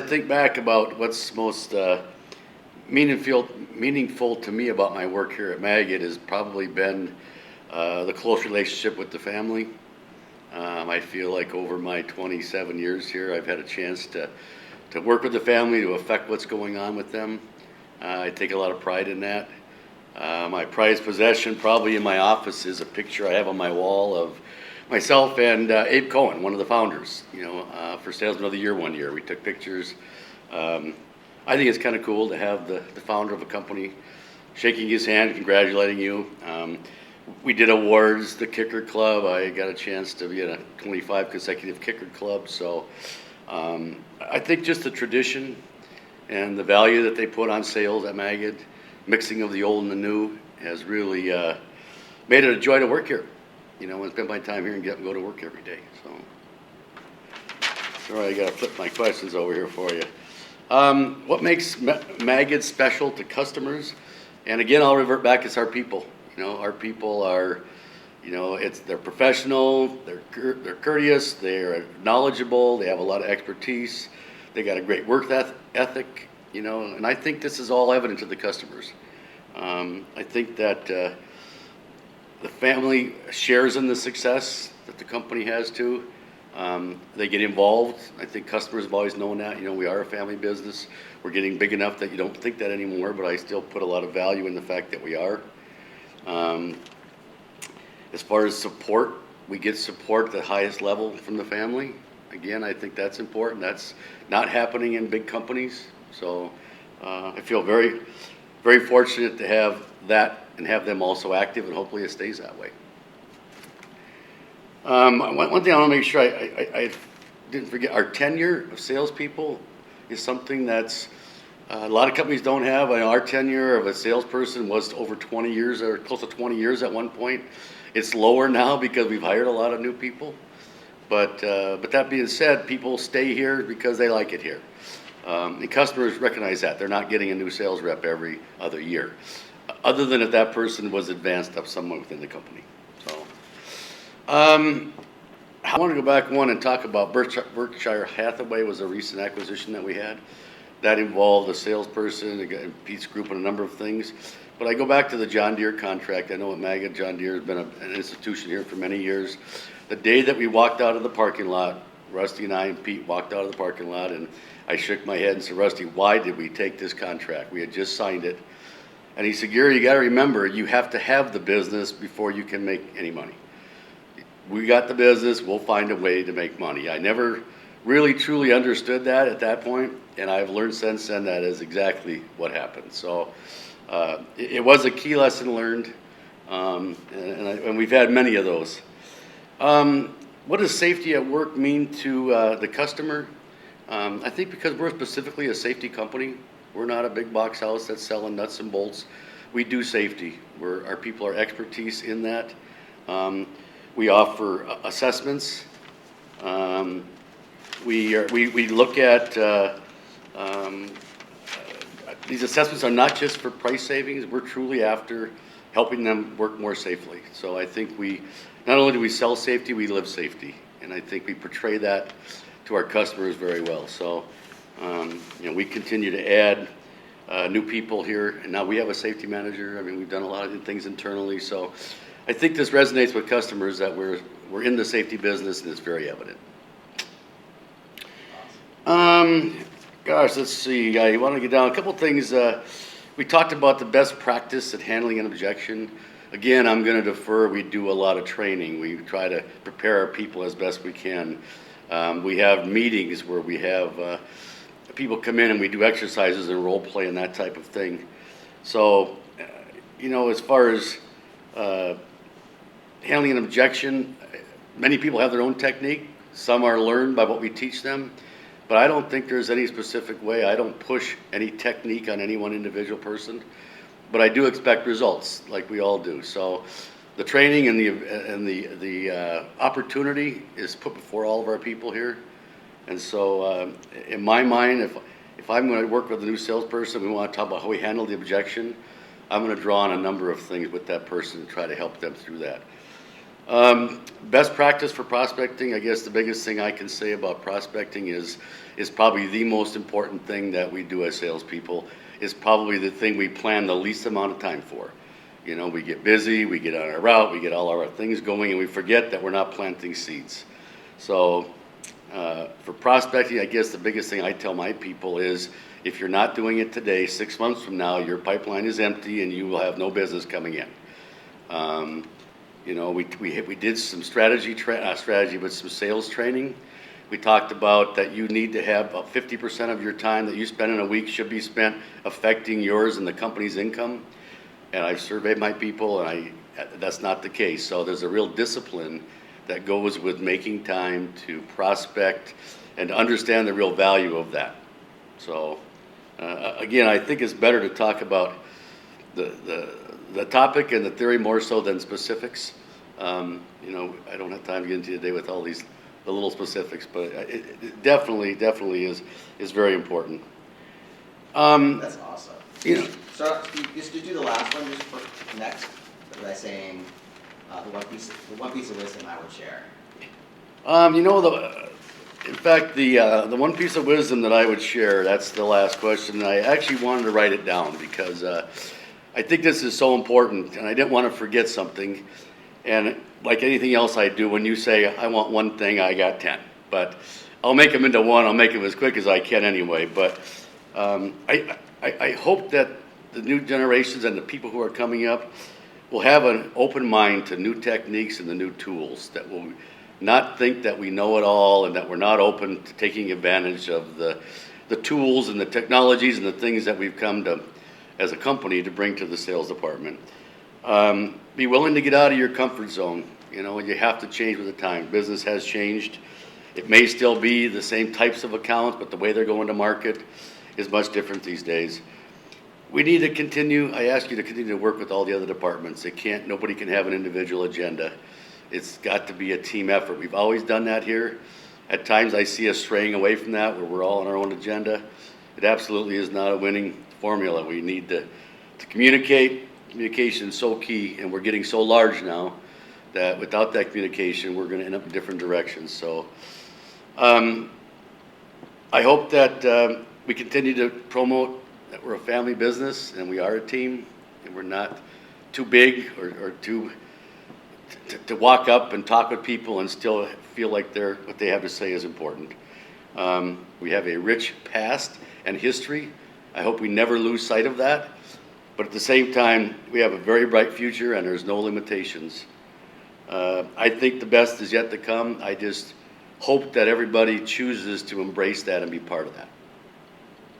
think back about what's most meaningful to me about my work here at Magid has probably been the close relationship with the family. I feel like over my 27 years here, I've had a chance to work with the family to affect what's going on with them. I take a lot of pride in that. My prized possession probably in my office is a picture I have on my wall of myself and Abe Cohen, one of the founders, for Salesman of the Year one year. We took pictures. I think it's kind of cool to have the founder of a company shaking his hand, congratulating you. We did awards, the Kicker Club. I got a chance to be in a 25 consecutive Kicker Club. So I think just the tradition and the value that they put on sales at Magid, mixing of the old and the new, has really made it a joy to work here. And spend my time here and go to work every day. So, sorry, I got to flip my questions over here for you. What makes Magid special to customers? And again, I'll revert back. It's our people. Our people are, they're professional, they're courteous, they're knowledgeable, they have a lot of expertise, they got a great work ethic, and I think this is all evident to the customers. I think that the family shares in the success that the company has too. They get involved. I think customers have always known that. We are a family business. We're getting big enough that you don't think that anymore, but I still put a lot of value in the fact that we are. As far as support, we get support at the highest level from the family. Again, I think that's important. That's not happening in big companies. So I feel very, very fortunate to have that and have them also active, and hopefully it stays that way. One thing I want to make sure I didn't forget, our tenure of salespeople is something that's a lot of companies don't have. Our tenure of a salesperson was over 20 years, or close to 20 years at one point. It's lower now because we've hired a lot of new people. But that being said, people stay here because they like it here. And customers recognize that. They're not getting a new sales rep every other year, other than if that person was advanced up somewhere within the company. So I want to go back and talk about Berkshire Hathaway was a recent acquisition that we had. That involved a salesperson, Pete's group, and a number of things. But I go back to the John Deere contract. I know at Magid, John Deere has been an institution here for many years. The day that we walked out of the parking lot, Rusty and I and Pete walked out of the parking lot, and I shook my head and said, Rusty, why did we take this contract? We had just signed it. And he said, Gary, you got to remember, you have to have the business before you can make any money. We got the business, we'll find a way to make money. I never really truly understood that at that point, and I've learned since then that is exactly what happened. So it was a key lesson learned, and we've had many of those. What does safety at work mean to the customer? I think because we're specifically a safety company, we're not a big box house that's selling nuts and bolts. We do safety. Our people are expertise in that. We offer assessments. We look at these assessments are not just for price savings. We're truly after helping them work more safely. So I think not only do we sell safety, we live safety, and I think we portray that to our customers very well. So we continue to add new people here, and now we have a safety manager. We've done a lot of things internally. So I think this resonates with customers that we're in the safety business, and it's very evident. Let's see. I want to get down a couple things. We talked about the best practice at handling an objection. Again, I'm going to defer. We do a lot of training. We try to prepare our people as best we can. We have meetings where we have people come in and we do exercises and role play and that type of thing. So, as far as handling an objection, many people have their own technique. Some are learned by what we teach them. But I don't think there's any specific way. I don't push any technique on any one individual person. But I do expect results, like we all do. So the training and the opportunity is put before all of our people here. And so in my mind, if I'm going to work with a new salesperson, we want to talk about how we handle the objection, I'm going to draw on a number of things with that person and try to help them through that. Best practice for prospecting, I guess the biggest thing I can say about prospecting is probably the most important thing that we do as salespeople. Is probably the thing we plan the least amount of time for. You know, we get busy, we get on our route, we get all our things going, and we forget that we're not planting seeds. So for prospecting, I guess the biggest thing I tell my people is if you're not doing it today, 6 months from now, your pipeline is empty and you will have no business coming in. You know, we did some strategy with some sales training. We talked about that you need to have about 50% of your time that you spend in a week should be spent affecting yours and the company's income. And I've surveyed my people, and that's not the case. So there's a real discipline that goes with making time to prospect and to understand the real value of that. So again, I think it's better to talk about the topic and the theory more so than specifics. You know, I don't have time to get into today with all the little specifics, but it definitely is very important. That's awesome. You know, So just to do the last one, just for next, by saying the one piece of wisdom I would share. You know, in fact, the one piece of wisdom that I would share, that's the last question. I actually wanted to write it down because I think this is so important, and I didn't want to forget something. And like anything else I do, when you say, I want one thing, I got 10. But I'll make them into one. I'll make them as quick as I can anyway. But I hope that the new generations and the people who are coming up will have an open mind to new techniques and the new tools, that will not think that we know it all and that we're not open to taking advantage of the tools and the technologies and the things that we've come to as a company to bring to the sales department. Be willing to get out of your comfort zone. You know, you have to change with the time. Business has changed. It may still be the same types of accounts, but the way they're going to market is much different these days. We need to continue, I ask you to continue to work with all the other departments. Nobody can have an individual agenda. It's got to be a team effort. We've always done that here. At times I see us straying away from that, where we're all on our own agenda. It absolutely is not a winning formula. We need to communicate. Communication is so key, and we're getting so large now that without that communication, we're going to end up in different directions. So I hope that we continue to promote that we're a family business and we are a team, and we're not too big or too to walk up and talk with people and still feel like what they have to say is important. We have a rich past and history. I hope we never lose sight of that. But at the same time, we have a very bright future, and there's no limitations. I think the best is yet to come. I just hope that everybody chooses to embrace that and be part of that.